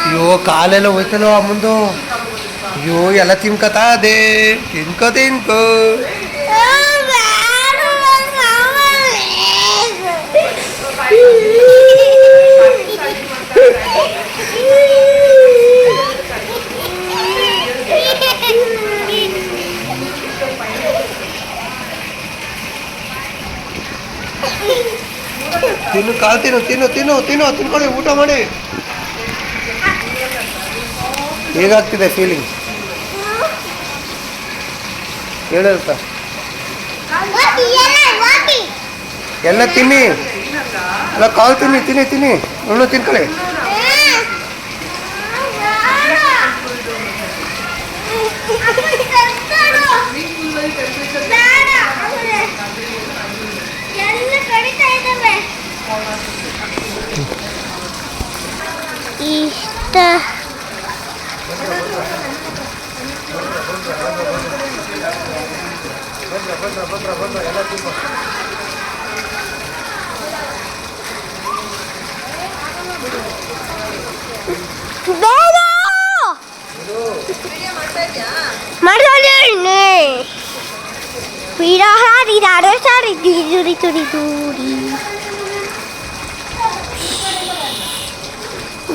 ಅಯ್ಯೋ ಕಾಲೆಲ್ಲ ಹೋಯ್ತಲ್ಲ ಮುಂದು. ಅಯ್ಯೋ ಎಲ್ಲ ತಿನ್ಕತ ಅದೇ ತಿನ್ಕೋ ತಿನ್ನು ಕಾಲು ತಿನ್ಕೊಳ್ಳಿ, ಊಟ ಮಾಡಿ. ಹೇಗಾಗ್ತಿದೆ ಫೀಲಿಂಗ್ ಹೇಳುತ್ತ? ಎಲ್ಲ ತಿನ್ನಿ, ಅಲ್ಲ ಕಾಲು ತಿನ್ನಿ ಅವನು ತಿನ್ಕೊಳ್ಳಿ. ಇಷ್ಟ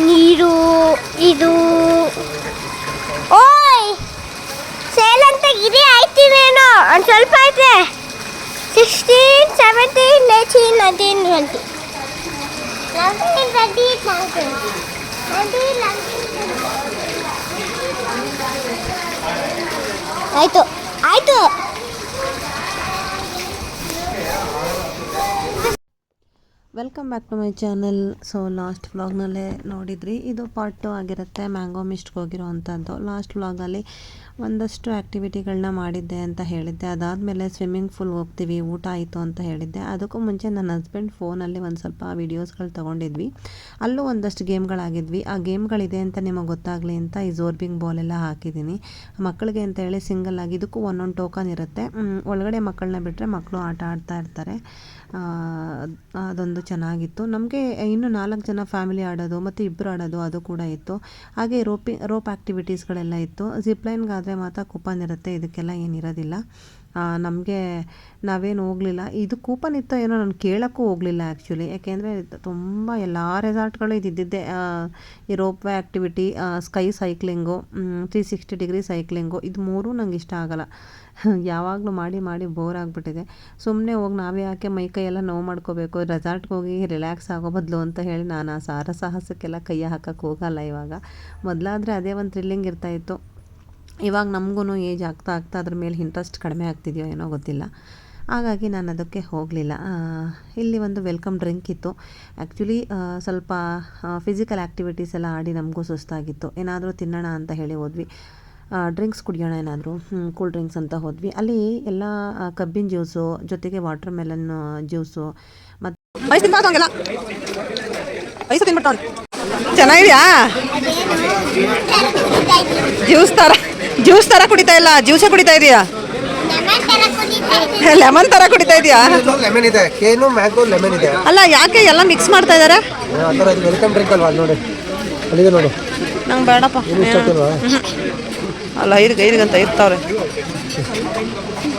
ನೀರು ಇದು. ಓಯ್ ಸೇಲ್ ಅಂತ ಗಿರಿ ಆಯ್ತಿನೇನೋ, ಒಂದು ಸ್ವಲ್ಪ ಐತೆ. 16, 17, 18, 19, 20. 19, 20, 19, 20. ಆಯ್ತು. Welcome back to my channel. So last ವ್ಲಾಗ್ನಲ್ಲೇ ನೋಡಿದ್ರಿ, ಇದು ಪಾರ್ಟ್ 2 ಆಗಿರುತ್ತೆ. ಮ್ಯಾಂಗೋ ಮಿಸ್ಟ್ಗೆ ಹೋಗಿರೋ ಅಂಥದ್ದು. ಲಾಸ್ಟ್ ವ್ಲಾಗಲ್ಲಿ ಒಂದಷ್ಟು ಆ್ಯಕ್ಟಿವಿಟಿಗಳನ್ನ ಮಾಡಿದ್ದೆ ಅಂತ ಹೇಳಿದ್ದೆ. ಅದಾದಮೇಲೆ ಸ್ವಿಮ್ಮಿಂಗ್ ಪೂಲ್ ಹೋಗ್ತೀವಿ, ಊಟ ಆಯಿತು ಅಂತ ಹೇಳಿದ್ದೆ. ಅದಕ್ಕೂ ಮುಂಚೆ ನನ್ನ ಹಸ್ಬೆಂಡ್ ಫೋನಲ್ಲಿ ಒಂದು ಸ್ವಲ್ಪ ವೀಡಿಯೋಸ್ಗಳು ತೊಗೊಂಡಿದ್ವಿ. ಅಲ್ಲೂ ಒಂದಷ್ಟು ಗೇಮ್ಗಳಾಗಿದ್ವಿ. ಆ ಗೇಮ್ಗಳಿದೆ ಅಂತ ನಿಮಗೆ ಗೊತ್ತಾಗಲಿ ಅಂತ ಈ ಝೋರ್ಬಿಂಗ್ ಬಾಲೆಲ್ಲ ಹಾಕಿದ್ದೀನಿ ಮಕ್ಕಳಿಗೆ ಅಂತ ಹೇಳಿ ಸಿಂಗಲ್ ಆಗಿ. ಇದಕ್ಕೂ ಒಂದೊಂದು ಟೋಕನ್ ಇರುತ್ತೆ. ಒಳಗಡೆ ಮಕ್ಕಳನ್ನ ಬಿಟ್ಟರೆ ಮಕ್ಕಳು ಆಟ ಆಡ್ತಾ ಇರ್ತಾರೆ. ಅದೊಂದು ಚೆನ್ನಾಗಿತ್ತು. ನಮಗೆ ಇನ್ನೂ 4 ಜನ ಫ್ಯಾಮಿಲಿ ಆಡೋದು ಮತ್ತು ಇಬ್ಬರು ಆಡೋದು ಅದು ಕೂಡ ಇತ್ತು. ಹಾಗೆ ರೋಪ್ ಆ್ಯಕ್ಟಿವಿಟೀಸ್ಗಳೆಲ್ಲ ಇತ್ತು. ಜಿಪ್ಲೈನ್ಗಾದರೆ ಮಾತ್ರ ಕೂಪನ್ ಇರುತ್ತೆ, ಇದಕ್ಕೆಲ್ಲ ಏನಿರೋದಿಲ್ಲ. ನಮಗೆ ನಾವೇನು ಹೋಗಲಿಲ್ಲ. ಇದು ಕೂಪನ್ ಇತ್ತೋ ಏನೋ ನಾನು ಕೇಳೋಕ್ಕೂ ಹೋಗಲಿಲ್ಲ ಆ್ಯಕ್ಚುಲಿ. ಯಾಕೆಂದರೆ ತುಂಬ ಎಲ್ಲ ರೆಸಾರ್ಟ್ಗಳು ಇದ್ದಿದ್ದೆ ಈ rope way activity, sky cycling, 360 degree cycling, ಇದು ಮೂರೂ ನಂಗೆ ಇಷ್ಟ ಆಗೋಲ್ಲ. ಯಾವಾಗಲೂ ಮಾಡಿ ಬೋರ್ ಆಗಿಬಿಟ್ಟಿದೆ. ಸುಮ್ಮನೆ ಹೋಗಿ ನಾವೇ ಯಾಕೆ ಮೈಕೈ ಎಲ್ಲ ನೋವು ಮಾಡ್ಕೋಬೇಕು, ರೆಸಾರ್ಟ್ಗೆ ಹೋಗಿ ರಿಲ್ಯಾಕ್ಸ್ ಆಗೋ ಬದಲು ಅಂತ ಹೇಳಿ ನಾನು ಆ ಸಾಹಸಕ್ಕೆಲ್ಲ ಕೈ ಹಾಕೋಕ್ಕೆ ಹೋಗಲ್ಲ ಇವಾಗ. ಮೊದಲಾದರೆ ಅದೇ ಒಂದು ಥ್ರಿಲ್ಲಿಂಗ್ ಇರ್ತಾಯಿತ್ತು. ಇವಾಗ ನಮಗೂ ಏಜ್ ಆಗ್ತಾ ಅದ್ರ ಮೇಲೆ ಇಂಟ್ರೆಸ್ಟ್ ಕಡಿಮೆ ಆಗ್ತಿದೆಯೋ ಏನೋ ಗೊತ್ತಿಲ್ಲ. ಹಾಗಾಗಿ ನಾನು ಅದಕ್ಕೆ ಹೋಗಲಿಲ್ಲ. ಇಲ್ಲಿ ಒಂದು ವೆಲ್ಕಮ್ ಡ್ರಿಂಕ್ ಇತ್ತು. ಆ್ಯಕ್ಚುಲಿ ಸ್ವಲ್ಪ ಫಿಸಿಕಲ್ ಆ್ಯಕ್ಟಿವಿಟೀಸ್ ಎಲ್ಲ ಆಡಿ ನಮಗೂ ಸುಸ್ತಾಗಿತ್ತು. ಏನಾದರೂ ತಿನ್ನೋಣ ಅಂತ ಹೇಳಿ ಹೋದ್ವಿ. ಡ್ರಿಂಕ್ಸ್ ಕುಡಿಯೋಣ ಏನಾದರೂ, ಕೂಲ್ ಡ್ರಿಂಕ್ಸ್ ಅಂತ ಹೋದ್ವಿ. ಅಲ್ಲಿ ಎಲ್ಲ ಕಬ್ಬಿನ ಜ್ಯೂಸು ಜೊತೆಗೆ ವಾಟರ್ ಮೆಲನ್ ಜ್ಯೂಸು ಮತ್ತು ಚೆನ್ನಾಗಿದೆಯಾ? ಜ್ಯೂಸ್ ಥರ ಕುಡಿತಾ ಇಲ್ಲ, ಜ್ಯೂಸೇ ಕುಡಿತಾ ಇದೆಯಾ? ಲೆಮನ್ ಥರ ಕುಡಿತಾ ಇದೆಯಾ? ಲೆಮನ್ ಇದೆ, ಕೇನು ಮ್ಯಾಂಗೋ ಲೆಮನ್ ಇದೆ. ಅಲ್ಲ ಯಾಕೆ ಎಲ್ಲ ಮಿಕ್ಸ್ ಮಾಡ್ತಾ ಇದ್ದಾರೆ? ವೆಲ್ಕಮ್ ಡ್ರಿಂಕ್ ಅಲ್ವಾ, ನೋಡಿ ಅಲ್ಲಿದೆ ನೋಡು. ನಂಗೆ ಬೇಡಪ್ಪ. ಅಲ್ಲ 5 ಅಂತ ಇರ್ತಾವ್ರೆ,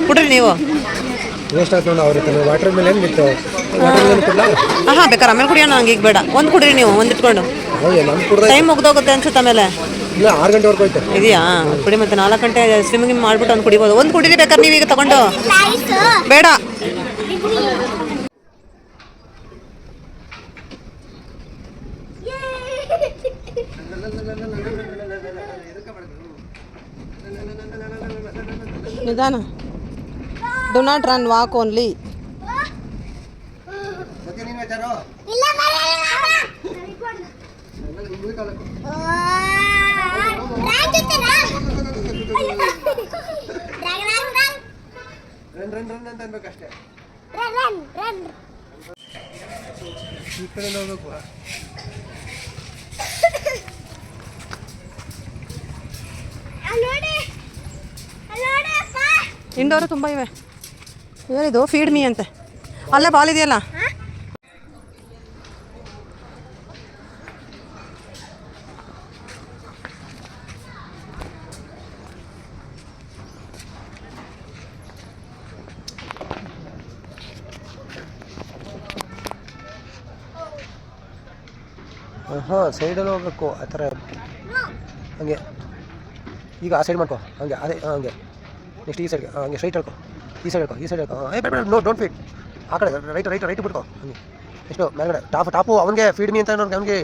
ಕುಡ್ರಿ ನೀವು. ವೇಸ್ಟ್ ಆಯ್ತು ನೋಡಿ. ಅವ್ರ ವಾಟರ್ ಮೆಲನ್ ಬಿತ್ತು, ವಾಟರ್ ಮೆಲನ್ ಕೊಡ್ಲಾ? ಹಾಂ ಬೇಕಾರೆ ಆಮೇಲೆ ಕುಡಿಯೋಣ, ನಂಗೆ ಈಗ ಬೇಡ. ಒಂದು ಕುಡ್ರಿ ನೀವು, ಒಂದು ಇಟ್ಕೊಂಡು. ಟೈಮ್ ಮುಗ್ದೋಗುತ್ತೆ ಅನ್ಸುತ್ತೆ ಆಮೇಲೆ. ಇಲ್ಲ 6 ಗಂಟೆವರೆಗೂ ಹೋಯ್ತು. ಇದೆಯಾ? ಕುಡಿ. ಮತ್ತೆ 4 ಗಂಟೆ ಸ್ವಿಮ್ಮಿಂಗ್ ಮಾಡಿಬಿಟ್ಟು ಒಂದು ಕುಡಿಬೋದು. ಒಂದು ಕುಡಿರಿ ಬೇಕಾದ್ರೆ ನೀವೀಗ ತಗೊಂಡು. ಬೇಡ. ನಿಧಾನ. Do not run, walk only. ಈ ಕಡೆ ನೋಡ್ಬೇಕು. ಇಂಡೋರು ತುಂಬ ಇವೆ. ಏನಿದು? ಫೀಡ್ ಮೀ ಅಂತೆ. ಅಲ್ಲೇ ಬಾಲ್ ಇದೆಯಲ್ಲ. ಹಾಂ ಸೈಡಲ್ಲಿ ಹೋಗ್ಬೇಕು ಆ ಥರ ಹಂಗೆ. ಈಗ ಆ ಸೈಡ್ ಮಾಡ್ಕೊ ಹಂಗೆ ಅದೇ ಹಂಗೆ. ನೆಕ್ಸ್ಟ್ ಈ ಸೈಡ್ಗೆ ಹಂಗೆ ಸ್ಟ್ರೈಟ್ ಹೇಳ್ಕೊ. ಈ ಸೈಡ್ ಹೇಳ್ಕೊ ನೋ ಡೋಂಟ್ ಫೀಡ್. ಆ ಕಡೆ ರೈಟ್ ಬಿಟ್ಕೊ ಹಂಗೆ. ಎಷ್ಟು ಮೇಲ್ಗಡೆ ಟಾಪು ಅವನಿಗೆ ಫೀಡ್ ಮೀ ಅಂತ ಅನ್ನೋದು ಅವನಿಗೆ.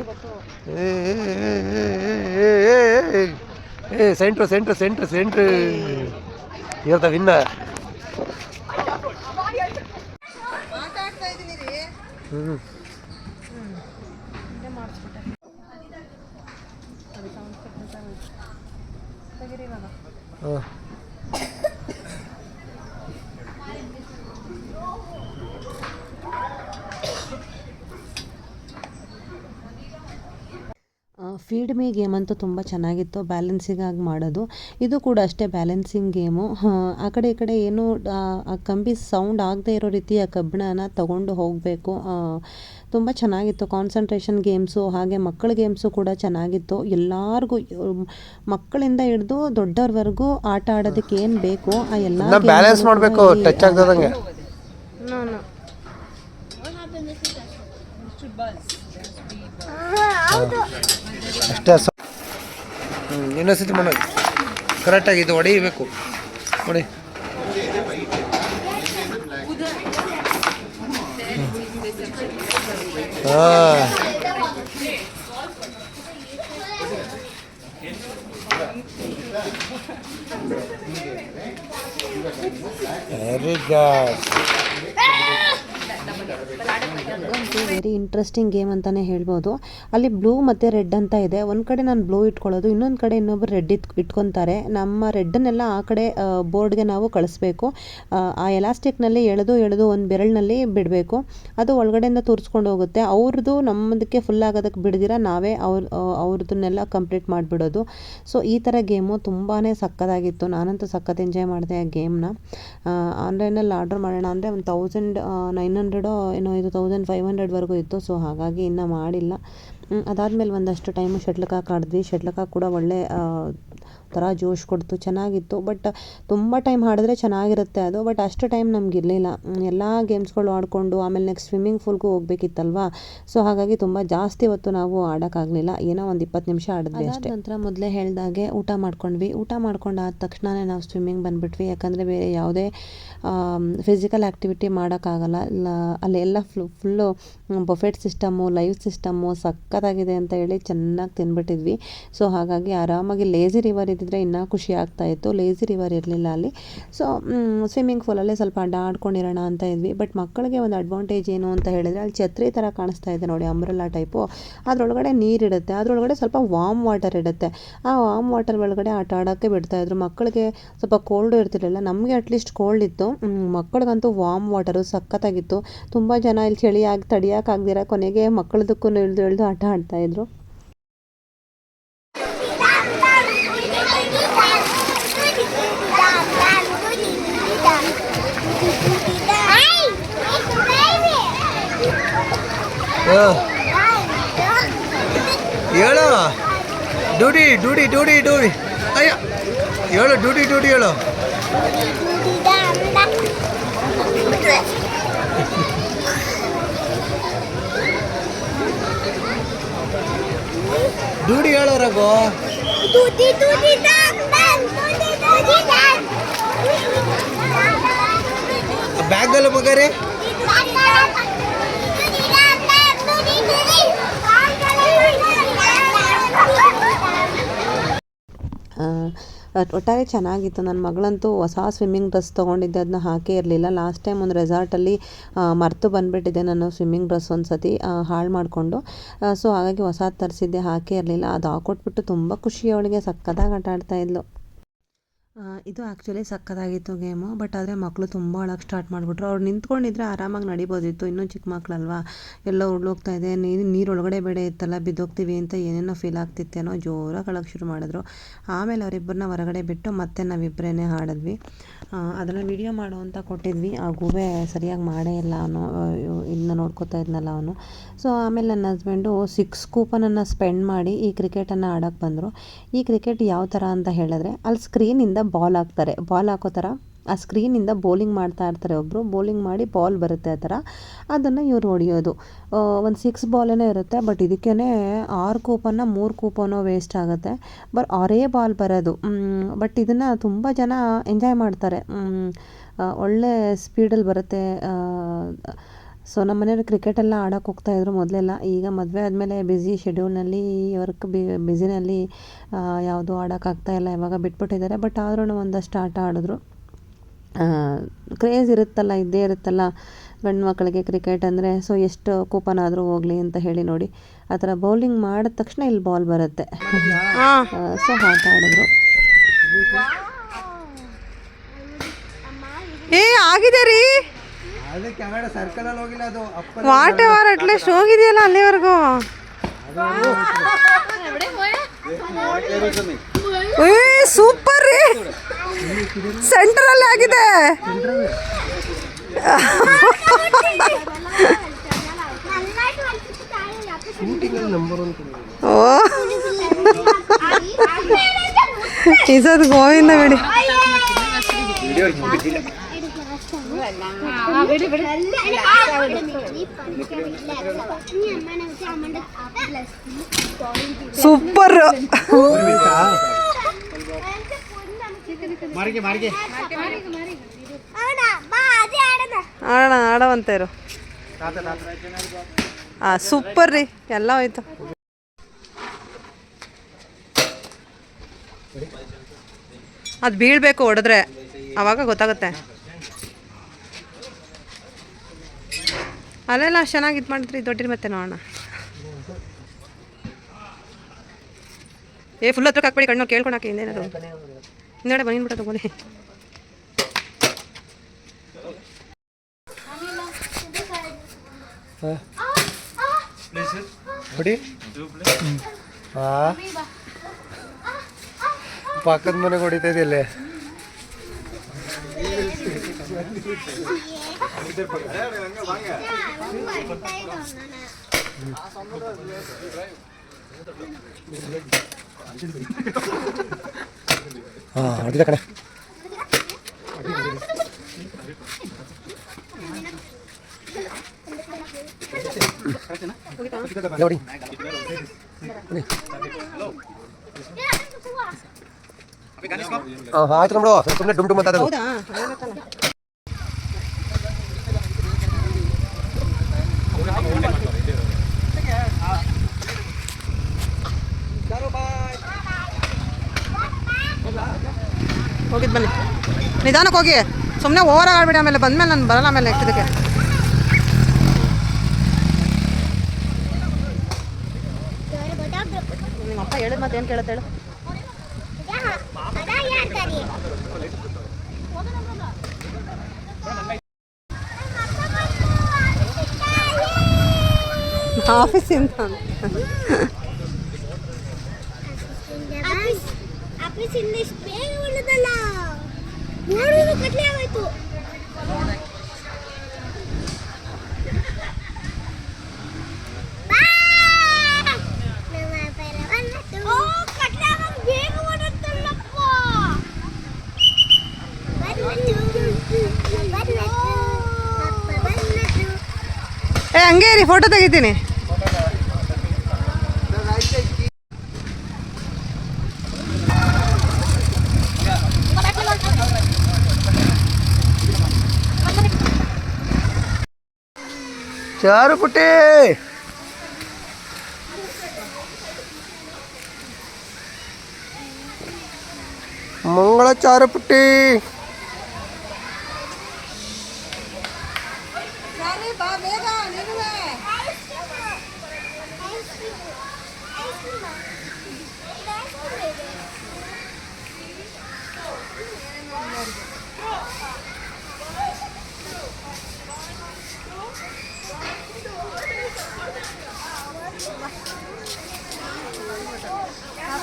ಸೆಂಟ್ರ್ ಇರ್ತ ವಿನ್ನರ್. ಹ್ಞೂ ಹಾಂ ಫೀಡ್ ಮೀ ಗೇಮ್ ಅಂತೂ ತುಂಬ ಚೆನ್ನಾಗಿತ್ತು, ಬ್ಯಾಲೆನ್ಸಿಗಾಗಿ ಮಾಡೋದು. ಇದು ಕೂಡ ಅಷ್ಟೇ ಬ್ಯಾಲೆನ್ಸಿಂಗ್ ಗೇಮು. ಆ ಕಡೆ ಈ ಕಡೆ ಏನು ಆ ಕಂಬಿ ಸೌಂಡ್ ಆಗದೆ ಇರೋ ರೀತಿ ಆ ಕಬ್ಬಿಣನ ತಗೊಂಡು ಹೋಗಬೇಕು. ತುಂಬ ಚೆನ್ನಾಗಿತ್ತು. ಕಾನ್ಸಂಟ್ರೇಷನ್ ಗೇಮ್ಸು ಹಾಗೆ ಮಕ್ಕಳ ಗೇಮ್ಸು ಕೂಡ ಚೆನ್ನಾಗಿತ್ತು. ಎಲ್ಲರಿಗೂ ಮಕ್ಕಳಿಂದ ಹಿಡಿದು ದೊಡ್ಡವ್ರವರೆಗೂ ಆಟ ಆಡೋದಕ್ಕೆ ಏನು ಬೇಕು ಆ ಎಲ್ಲ ಬ್ಯಾಲೆನ್ಸ್ ಮಾಡಬೇಕು, ಟಚ್ ಆಗ್ದಂಗೆ. ಅಷ್ಟೇ ಇನ್ನೊಂದ್ಸತಿ ಮಾಡೋದು ಕರೆಕ್ಟಾಗಿ. ಇದು ಹೊಡಿಬೇಕು ನೋಡಿ. ಹಾಂ very good. Very interesting game ಅಂತಲೇ ಹೇಳ್ಬೋದು. ಅಲ್ಲಿ ಬ್ಲೂ ಮತ್ತು ರೆಡ್ ಅಂತ ಇದೆ. ಒಂದು ಕಡೆ ನಾನು ಬ್ಲೂ ಇಟ್ಕೊಳ್ಳೋದು, ಇನ್ನೊಂದು ಕಡೆ ಇನ್ನೊಬ್ಬರು ರೆಡ್ ಇಟ್ಕೊತಾರೆ. ನಮ್ಮ ರೆಡ್ಡನ್ನೆಲ್ಲ ಆ ಕಡೆ ಬೋರ್ಡ್ಗೆ ನಾವು ಕಳಿಸ್ಬೇಕು. ಆ ಎಲಾಸ್ಟಿಕ್ನಲ್ಲಿ ಎಳೆದು ಒಂದು ಬೆರಳಿನಲ್ಲಿ ಬಿಡಬೇಕು. ಅದು ಒಳಗಡೆಯಿಂದ ತೋರಿಸ್ಕೊಂಡು ಹೋಗುತ್ತೆ. ಅವ್ರದ್ದು ನಮ್ಮದಕ್ಕೆ ಫುಲ್ ಆಗೋದಕ್ಕೆ ಬಿಡ್ದಿರ ನಾವೇ ಅವ್ರದ್ದನ್ನೆಲ್ಲ ಕಂಪ್ಲೀಟ್ ಮಾಡಿಬಿಡೋದು. ಸೊ ಈ ಥರ ಗೇಮು ತುಂಬಾ ಸಕ್ಕತ್ತಾಗಿತ್ತು. ನಾನಂತೂ ಸಖತ್ ಎಂಜಾಯ್ ಮಾಡಿದೆ ಆ ಗೇಮ್ನ. ಆನ್ಲೈನಲ್ಲಿ ಆರ್ಡರ್ ಮಾಡೋಣ ಅಂದರೆ ಒಂದು 1900 ಏನೋ ಇದು 1500ವರೆಗೂ ಇತ್ತು. ಸೊ ಹಾಗಾಗಿ ಇನ್ನೂ ಮಾಡಿಲ್ಲ. ಅದಾದಮೇಲೆ ಒಂದಷ್ಟು ಟೈಮು ಶಟ್ಲ್ಕಾಕ್ ಆಡಿದ್ವಿ. ಶಟ್ಲ್ಕಾಕ್ ಕೂಡ ಒಳ್ಳೆ ಥರ ಜೋಶ್ ಕೊಡ್ತು, ಚೆನ್ನಾಗಿತ್ತು. ಬಟ್ ತುಂಬ ಟೈಮ್ ಆಡಿದ್ರೆ ಚೆನ್ನಾಗಿರುತ್ತೆ ಅದು. ಬಟ್ ಅಷ್ಟು ಟೈಮ್ ನಮಗಿರಲಿಲ್ಲ. ಎಲ್ಲ ಗೇಮ್ಸ್ಗಳು ಆಡಿಕೊಂಡು ಆಮೇಲೆ ನೆಕ್ಸ್ಟ್ ಸ್ವಿಮ್ಮಿಂಗ್ ಪೂಲ್ಗೂ ಹೋಗ್ಬೇಕಿತ್ತಲ್ವಾ. ಸೊ ಹಾಗಾಗಿ ತುಂಬ ಜಾಸ್ತಿ ಹೊತ್ತು ನಾವು ಆಡೋಕ್ಕಾಗಲಿಲ್ಲ. ಏನೋ ಒಂದು 20 ನಿಮಿಷ ಆಡಿದ್ವಿ ಅಷ್ಟೇ. ನಂತರ ಮೊದಲೇ ಹೇಳ್ದಾಗೆ ಊಟ ಮಾಡ್ಕೊಂಡ್ವಿ. ಊಟ ಮಾಡ್ಕೊಂಡಾದ ತಕ್ಷಣವೇ ನಾವು ಸ್ವಿಮ್ಮಿಂಗ್ ಬಂದುಬಿಟ್ವಿ. ಯಾಕಂದರೆ ಬೇರೆ ಯಾವುದೇ ಫಿಸಿಕಲ್ ಆ್ಯಕ್ಟಿವಿಟಿ ಮಾಡೋಕ್ಕಾಗಲ್ಲ. ಅಲ್ಲೆಲ್ಲ full Buffett system, live system ಸಖತ್ತಾಗಿದೆ ಅಂತ ಹೇಳಿ ಚೆನ್ನಾಗಿ ತಿನ್ಬಿಟ್ಟಿದ್ವಿ. ಸೊ ಹಾಗಾಗಿ ಆರಾಮಾಗಿ ಲೇಝಿ ರಿವರ್ ಇದ್ದಿದ್ರೆ ಇನ್ನೂ ಖುಷಿ ಆಗ್ತಾಯಿತ್ತು. ಲೇಝಿ ರಿವರ್ ಇರಲಿಲ್ಲ ಅಲ್ಲಿ. ಸೊ ಸ್ವಿಮ್ಮಿಂಗ್ ಪೂಲಲ್ಲೇ ಸ್ವಲ್ಪ ಆಡ್ಕೊಂಡಿರೋಣ ಅಂತ ಇದ್ವಿ. ಬಟ್ ಮಕ್ಕಳಿಗೆ ಒಂದು ಅಡ್ವಾಂಟೇಜ್ ಏನು ಅಂತ ಹೇಳಿದರೆ ಅಲ್ಲಿ ಛತ್ರಿ ಥರ ಕಾಣಿಸ್ತಾ ಇದೆ ನೋಡಿ, ಅಂಬ್ರೆಲಾ ಟೈಪು. ಅದರೊಳಗಡೆ ನೀರಿಡುತ್ತೆ, ಅದರೊಳಗಡೆ ಸ್ವಲ್ಪ ವಾಮ್ ವಾಟರ್ ಇರುತ್ತೆ. ಆ ವಾಮ್ ವಾಟರ್ ಒಳಗಡೆ ಆಟ ಆಡೋಕ್ಕೆ ಬಿಡ್ತಾಯಿದ್ರು. ಮಕ್ಕಳಿಗೆ ಸ್ವಲ್ಪ ಕೋಲ್ಡು ಇರ್ತಿರಲಿಲ್ಲ, ನಮಗೆ ಅಟ್ಲೀಸ್ಟ್ ಕೋಲ್ಡ್ ಇತ್ತು. ಮಕ್ಕಳಿಗಂತೂ ವಾಮ್ ವಾಟರು ಸಖತ್ತಾಗಿತ್ತು. ತುಂಬ ಜನ ಇಲ್ಲಿ ಚಳಿಯಾಗಿ ತಡಿಯೋಕ್ಕಾಗ್ದಿರ ಕೊನೆಗೆ ಮಕ್ಕಳದಕ್ಕೂ ಇಳಿದು ಆಟ ಆಡ್ತಾಯಿದ್ರು. ಹೇಳು ಡ್ಯೂಟಿ ಅಯ್ಯ ಹೇಳು ಡ್ಯೂಟಿ ಹೇಳು. ಡ್ಯೂಟಿ ಹೇಳೋ ರಘು. ಬ್ಯಾಗಲ್ಲಿ ಮಗರೆ ಒಟ್ಟಾರೆ ಚೆನ್ನಾಗಿತ್ತು. ನನ್ನ ಮಗಳಂತೂ ಹೊಸ ಸ್ವಿಮ್ಮಿಂಗ್ ಡ್ರೆಸ್ ತೊಗೊಂಡಿದ್ದೆ, ಅದನ್ನ ಹಾಕೇ ಇರಲಿಲ್ಲ. ಲಾಸ್ಟ್ ಟೈಮ್ ಒಂದು ರೆಸಾರ್ಟಲ್ಲಿ ಮರೆತು ಬಂದುಬಿಟ್ಟಿದ್ದೆ ನಾನು ಸ್ವಿಮ್ಮಿಂಗ್ ಡ್ರೆಸ್ ಒಂದು ಸತಿ ಹಾಳು ಮಾಡಿಕೊಂಡು. ಸೊ ಹಾಗಾಗಿ ಹೊಸದು ತರಿಸಿದ್ದೆ, ಹಾಕೇ ಇರಲಿಲ್ಲ. ಅದು ಹಾಕೊಟ್ಬಿಟ್ಟು ತುಂಬ ಖುಷಿ ಅವಳಿಗೆ, ಸಕ್ಕತ್ತಾಗಿ ಆಟ ಆಡ್ತಾಯಿದ್ಲು. ಇದು ಆ್ಯಕ್ಚುಲಿ ಸಕ್ಕತ್ತಾಗಿತ್ತು ಗೇಮು. ಬಟ್ ಆದರೆ ಮಕ್ಕಳು ತುಂಬ ಅಳಕ್ಕೆ ಸ್ಟಾರ್ಟ್ ಮಾಡಿಬಿಟ್ರು. ಅವ್ರು ನಿಂತ್ಕೊಂಡಿದ್ರೆ ಆರಾಮಾಗಿ ನಡಿಬೋದಿತ್ತು. ಇನ್ನೂ ಚಿಕ್ಕ ಮಕ್ಕಳಲ್ವಾ, ಎಲ್ಲ ಉರುಳೋಗ್ತಾ ಇದೆ, ನೀರೊಳಗಡೆ ಬೇಡ ಇತ್ತಲ್ಲ, ಬಿದ್ದೋಗ್ತೀವಿ ಅಂತ ಏನೇನೋ ಫೀಲ್ ಆಗ್ತಿತ್ತೇನೋ, ಜೋರಾಗಿ ಅಳಕ್ಕೆ ಶುರು ಮಾಡಿದ್ರು. ಆಮೇಲೆ ಅವರಿಬ್ಬರನ್ನ ಹೊರಗಡೆ ಬಿಟ್ಟು ಮತ್ತೆ ನಾವಿಬ್ಬರೇ ಆಡಿದ್ವಿ. ಅದನ್ನು ವಿಡಿಯೋ ಮಾಡು ಅಂತ ಕೊಟ್ಟಿದ್ವಿ. ಆ ಗೂಬೆ ಸರಿಯಾಗಿ ಮಾಡೇ ಇಲ್ಲ ಅವನು, ಇದನ್ನ ನೋಡ್ಕೋತಾ ಇದ್ನಲ್ಲ ಅವನು. ಸೊ ಆಮೇಲೆ ನನ್ನ ಹಸ್ಬೆಂಡು 6 ಕೂಪನನ್ನು ಸ್ಪೆಂಡ್ ಮಾಡಿ ಈ ಕ್ರಿಕೆಟನ್ನು ಆಡೋಕ್ಕೆ ಬಂದರು. ಈ ಕ್ರಿಕೆಟ್ ಯಾವ ಥರ ಅಂತ ಹೇಳಿದ್ರೆ ಅಲ್ಲಿ ಸ್ಕ್ರೀನಿಂದ ಬಾಲ್ ಹಾಕ್ತಾರೆ. ಬಾಲ್ ಹಾಕೋ ಥರ ಆ ಸ್ಕ್ರೀನಿಂದ ಬೌಲಿಂಗ್ ಮಾಡ್ತಾ ಇರ್ತಾರೆ ಒಬ್ಬರು, ಬೌಲಿಂಗ್ ಮಾಡಿ ಬಾಲ್ ಬರುತ್ತೆ ಆ ಥರ, ಅದನ್ನು ಇವ್ರು ಹೊಡೆಯೋದು. ಒಂದು 6 ಬಾಲೇನೋ ಇರುತ್ತೆ, ಬಟ್ ಇದಕ್ಕೇ 6 ಕೂಪನ್ನ 3 ಕೂಪನೋ ವೇಸ್ಟ್ ಆಗುತ್ತೆ. ಅವರೇ ಬಾಲ್ ಬರೋದು. ಬಟ್ ಇದನ್ನು ತುಂಬ ಜನ ಎಂಜಾಯ್ ಮಾಡ್ತಾರೆ. ಒಳ್ಳೆ ಸ್ಪೀಡಲ್ಲಿ ಬರುತ್ತೆ. ಸೊ ನಮ್ಮ ಮನೆಯವ್ರು ಕ್ರಿಕೆಟೆಲ್ಲ ಆಡೋಕ್ಕೆ ಹೋಗ್ತಾಯಿದ್ರು ಮೊದಲೆಲ್ಲ. ಈಗ ಮದುವೆ ಆದಮೇಲೆ ಬ್ಯುಸಿ ಶೆಡ್ಯೂಲ್ನಲ್ಲಿ ವರ್ಕ್ ಬ್ಯುಸಿನಲ್ಲಿ ಯಾವುದೂ ಆಡೋಕ್ಕಾಗ್ತಾಯಿಲ್ಲ, ಇವಾಗ ಬಿಟ್ಬಿಟ್ಟಿದ್ದಾರೆ. ಬಟ್ ಆದ್ರೂ ಒಂದಷ್ಟು ಆಟ ಆಡಿದ್ರು. ಕ್ರೇಜ್ ಇರುತ್ತಲ್ಲ, ಇದ್ದೇ ಇರುತ್ತಲ್ಲ ಗಂಡು ಮಕ್ಕಳಿಗೆ ಕ್ರಿಕೆಟ್ ಅಂದರೆ. ಸೊ ಎಷ್ಟು ಕೂಪನ್ ಆದರೂ ಹೋಗಲಿ ಅಂತ ಹೇಳಿ ನೋಡಿ, ಆ ಥರ ಬೌಲಿಂಗ್ ಮಾಡಿದ ತಕ್ಷಣ ಇಲ್ಲಿ ಬಾಲ್ ಬರುತ್ತೆ. ಸೊ ಆಟ ಆಡಿದ್ರು. ಆಗಿದೆ ರೀ, ವಾಟ್ ಎವರ್ ಅಟ್ಲೀಸ್ಟ್ ಹೋಗಿದೆಯಲ್ಲ ಅಲ್ಲಿವರೆಗೂ. ಸೂಪರ್ ರೀ, ಸೆಂಟ್ರಲ್ಲಿ ಆಗಿದೆ. ಓ ಈಸದ್ ಗೋವಿಂದ ಬಿಡಿ. ಸೂಪರ್. ಆಡೋಣ ಆಡವಂತೇರು. ಸೂಪರ್ ರೀ, ಎಲ್ಲ ಹೋಯ್ತು. ಅದು ಬೀಳ್ಬೇಕು ಹೊಡೆದ್ರೆ, ಆವಾಗ ಗೊತ್ತಾಗುತ್ತೆ. ಅಲ್ಲೆಲ್ಲ ಅಷ್ಟು ಚೆನ್ನಾಗಿ ಇದು ಮಾಡಿದ್ರಿ, ದೊಡ್ಡ ಮತ್ತೆ ನೋಡೋಣ. ಫುಲ್ ಹತ್ರಕ್ಕೆ ಹಾಕ್ಬೇಡಿ, ಕಣ್ಣು ಕೇಳ್ಕೊಂಡು ಹಾಕಿ. ಇನ್ನೇನಾದ್ರು ಹಿಂದೆಡೆ ಬಂದ್ಬಿಟ್ಟು ತಗೋಲಿ. ಪಕ್ಕದ ಮನೆಗೆ ಹೊಡಿತಾ ಇದೆಯಲ್ಲೇ. ಹೊಡಿದ ಕಡೆ ನೋಡಿ. ಆಯ್ತು ನೋಡು, ಸುಮ್ಮನೆ ಡುಮ್ ಡುಮ್ ಅಂತ ಹೋಗಿದ್ದು ಬನ್ನಿ, ನಿಧಾನಕ್ಕೆ ಹೋಗಿ. ಸುಮ್ಮನೆ ಓವರ್ ಆಡ್ಬಿಡಿ, ಆಮೇಲೆ ಬಂದಮೇಲೆ ನಾನು ಬರಲ್ಲ. ಆಮೇಲೆ ಇದಕ್ಕೆ ನಿಮ್ಮ ಅಪ್ಪ ಹೇಳಿದ ಮತ್ತೆ ಏನು ಕೇಳುತ್ತೆ ಹೇಳು. ಆಫೀಸಿಂದ ಬೇಗ ಉಳಿದಲ್ಲ, ನೋಡುವುದು ಕಟ್ಲೆ ಆಗೋಯ್ತು. ಹಂಗೆ ರೀ, ಫೋಟೋ ತೆಗಿತೀನಿ. ಚಾರು ಪುಟ್ಟಿ, ಮಂಗಳ ಚಾರು ಪುಟ್ಟಿ.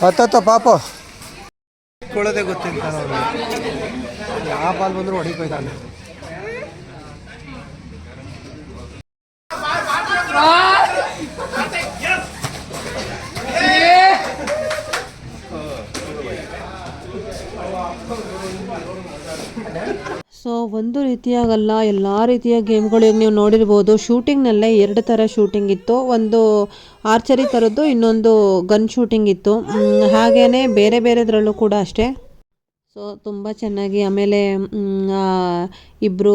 ಹತ್ತ ಪಾಪ ಕೊಡೋದೇ ಗೊತ್ತಿಲ್ಲ, ಯಾವ ಬಾಲ್ ಬಂದರೂ ಹೊಡಿಕೋಯ್ತಾನೆ. ಒಂದು ರೀತಿಯಾಗಲ್ಲ, ಎಲ್ಲ ರೀತಿಯ ಗೇಮ್ಗಳಿಗೆ ನೀವು ನೋಡಿರ್ಬೋದು. ಶೂಟಿಂಗ್ನಲ್ಲೇ 2 ಥರ ಶೂಟಿಂಗ್ ಇತ್ತು. ಒಂದು ಆರ್ಚರಿ ಥರದ್ದು, ಇನ್ನೊಂದು ಗನ್ ಶೂಟಿಂಗ್ ಇತ್ತು. ಹಾಗೆಯೇ ಬೇರೆ ಬೇರೆದ್ರಲ್ಲೂ ಕೂಡ ಅಷ್ಟೇ. ಸೊ ತುಂಬ ಚೆನ್ನಾಗಿ ಆಮೇಲೆ ಇಬ್ಬರು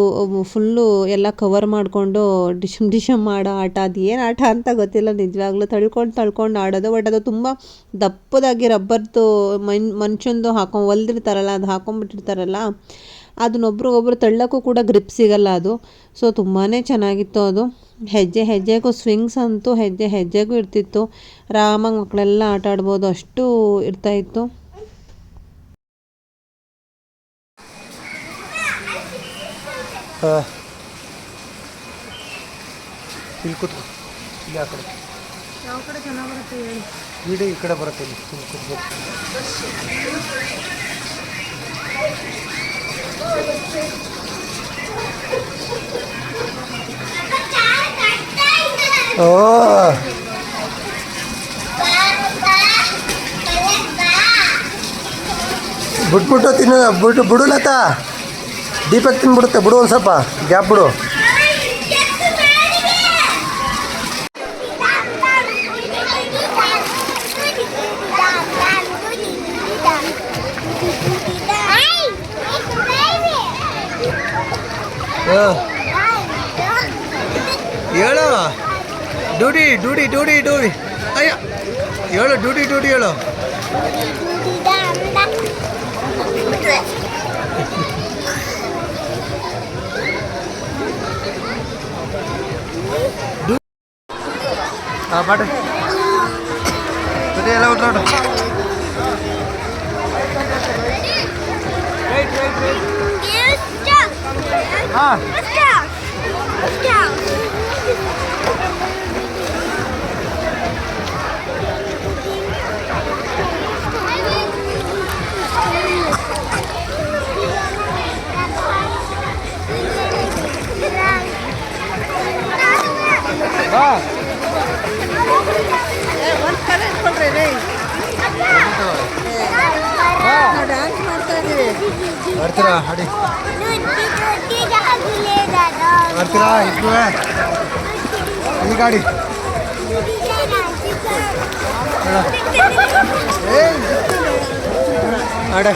ಫುಲ್ಲು ಎಲ್ಲ ಕವರ್ ಮಾಡಿಕೊಂಡು ಡಿಶಮ್ ಮಾಡೋ ಆಟ. ಅದು ಏನು ಆಟ ಅಂತ ಗೊತ್ತಿಲ್ಲ ನಿಜವಾಗ್ಲೂ. ತಳ್ಕೊಂಡು ಆಡೋದು. ಬಟ್ ಅದು ತುಂಬ ದಪ್ಪದಾಗಿ ರಬ್ಬರ್ದು ಮನುಷ್ಯಂದು ಹೊಲ್ದಿರ್ತಾರಲ್ಲ, ಅದು ಹಾಕೊಂಡ್ಬಿಟ್ಟಿರ್ತಾರಲ್ಲ, ಅದನ್ನೊಬ್ರಿಗೊಬ್ರು ತಳ್ಳೋಕ್ಕೂ ಕೂಡ ಗ್ರಿಪ್ ಸಿಗಲ್ಲ ಅದು. ಸೊ ತುಂಬಾ ಚೆನ್ನಾಗಿತ್ತು ಅದು. ಹೆಜ್ಜೆ ಹೆಜ್ಜೆಗೂ ಸ್ವಿಂಗ್ಸ್ ಅಂತೂ ಹೆಜ್ಜೆ ಹೆಜ್ಜೆಗೂ ಇರ್ತಿತ್ತು. ಆರಾಮಾಗಿ ಮಕ್ಕಳೆಲ್ಲ ಆಟ ಆಡ್ಬೋದು, ಅಷ್ಟು ಇರ್ತಾಯಿತ್ತು. ಇಲ್ಲಿ ಕೂತ್ಕೊ. ಇಲ್ಲಿ ಆ ಕಡೆ ಯಾವ ಕಡೆ ಚೆನ್ನಾಗಿ ಬರುತ್ತೆ ಹೇಳಿ. ಈ ಕಡೆ ಬರುತ್ತೆ. ಇಲ್ಲಿ ಕೂತ್ಕೊ. ಓ ಬಿಟ್ಬಿಟ್ಟು ಬಿಡುಲತ್ತ. ದೀಪಕ್ ತಿನ್ಬಿಡುತ್ತೆ. ಬಿಡು ಒಂದು ಸ್ವಲ್ಪ ಗ್ಯಾಪ್ ಬಿಡು. ಹೇಳು ಡ್ಯೂಟಿ ಡ್ಯೂಟಿ ಡ್ಯೂಟಿ ಡ್ಯೂಟಿ. ಅಯ್ಯ ಹೇಳು ಡ್ಯೂಟಿ ಡ್ಯೂಟಿ ಹೇಳು. ಹಾಂ ಬಾಟ ಎಲ್ಲ ಉಟ್ರಾಡು. ಹಾಂ ಹಾಂ ಒಂದು ಕಡೆ ಇಟ್ಕೊಳ್ರಿ ರೀ. ಡ್ಯಾನ್ಸ್ ಮಾಡ್ತಾ ಇದ್ದೀವಿ. ಮಾಡ್ತೀರಾ ಹಾಡಿ ಮಾಡ್ತೀರಾ? ಇದ್ರೂ ಈ ಗಾಡಿ ಆಡ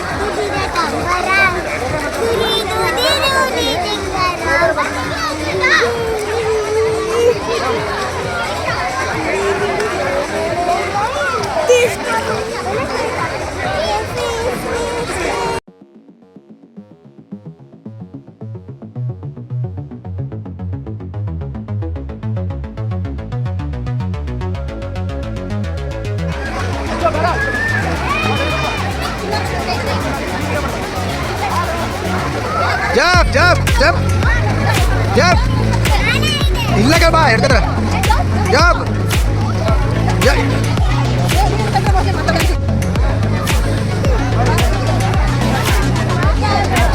ಜಪ್ ಜಪ್ ಜಪ್ ಜಪ್ ಇಲ್ಲಗ ಬಾ ಹಿಡ್ದ್ರ ಜಪ್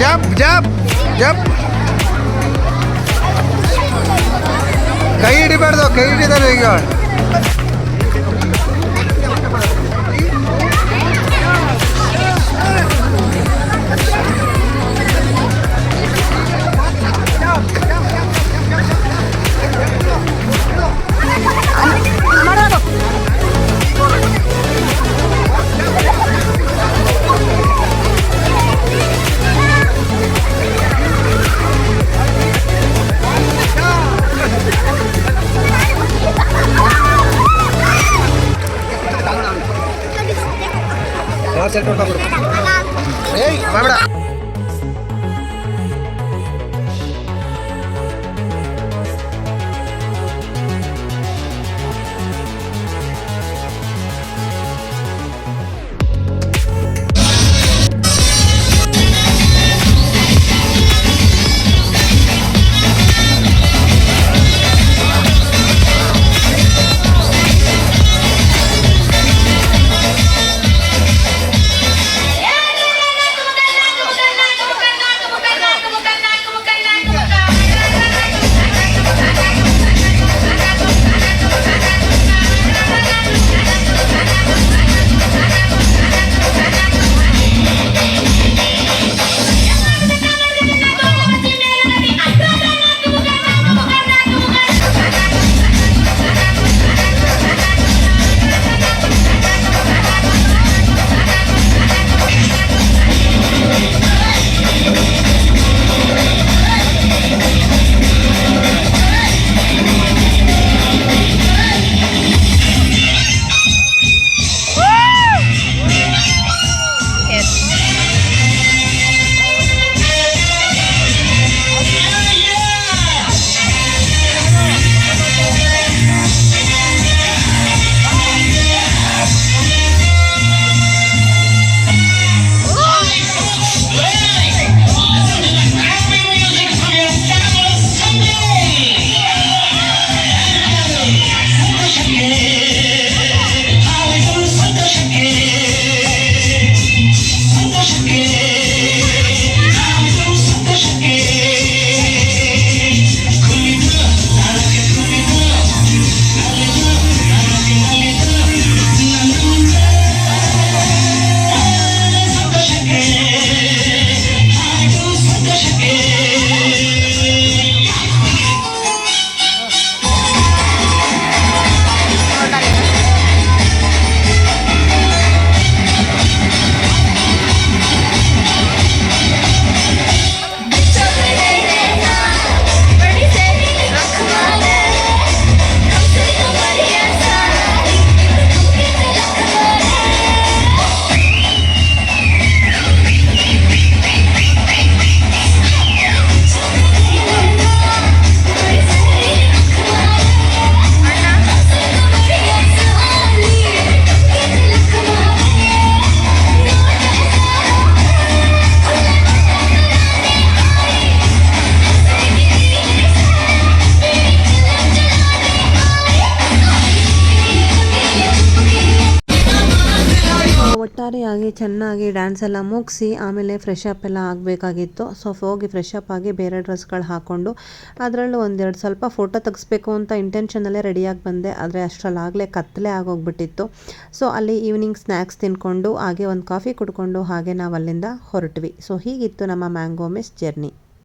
ಜಪ್ ಜಪ್ ಜಪ್. ಕೈ ಹಿಡಿಬಾರ್ದು, ಕೈ ಹಿಡಿದಾರೆ ಈಗ. ಏಯ್ ಮಾಡಬೇಡ. ಆಗಿ ಚೆನ್ನಾಗಿ ಡ್ಯಾನ್ಸ್ ಎಲ್ಲ ಮುಗಿಸಿ ಆಮೇಲೆ ಫ್ರೆಶ್ ಅಪ್ ಎಲ್ಲ ಆಗಬೇಕಾಗಿತ್ತು. ಸೊ ಹೋಗಿ ಫ್ರೆಶ್ ಅಪ್ ಆಗಿ ಬೇರೆ ಡ್ರೆಸ್ಗಳು ಹಾಕ್ಕೊಂಡು ಅದರಲ್ಲೂ ಒಂದೆರಡು ಸ್ವಲ್ಪ ಫೋಟೋ ತೆಗಿಸ್ಬೇಕು ಅಂತ ಇಂಟೆನ್ಷನಲ್ಲೇ ರೆಡಿಯಾಗಿ ಬಂದೆ. ಆದರೆ ಅಷ್ಟರಲ್ಲಾಗಲೇ ಕತ್ತಲೆ ಆಗೋಗ್ಬಿಟ್ಟಿತ್ತು. ಸೊ ಅಲ್ಲಿ ಈವ್ನಿಂಗ್ ಸ್ನ್ಯಾಕ್ಸ್ ತಿನ್ಕೊಂಡು ಹಾಗೆ ಒಂದು ಕಾಫಿ ಕುಡ್ಕೊಂಡು ಹಾಗೆ ನಾವು ಅಲ್ಲಿಂದ ಹೊರಟ್ವಿ. ಸೊ ಹೀಗಿತ್ತು ನಮ್ಮ ಮ್ಯಾಂಗೋ ಮಿಸ್ಟ್ ಜರ್ನಿ.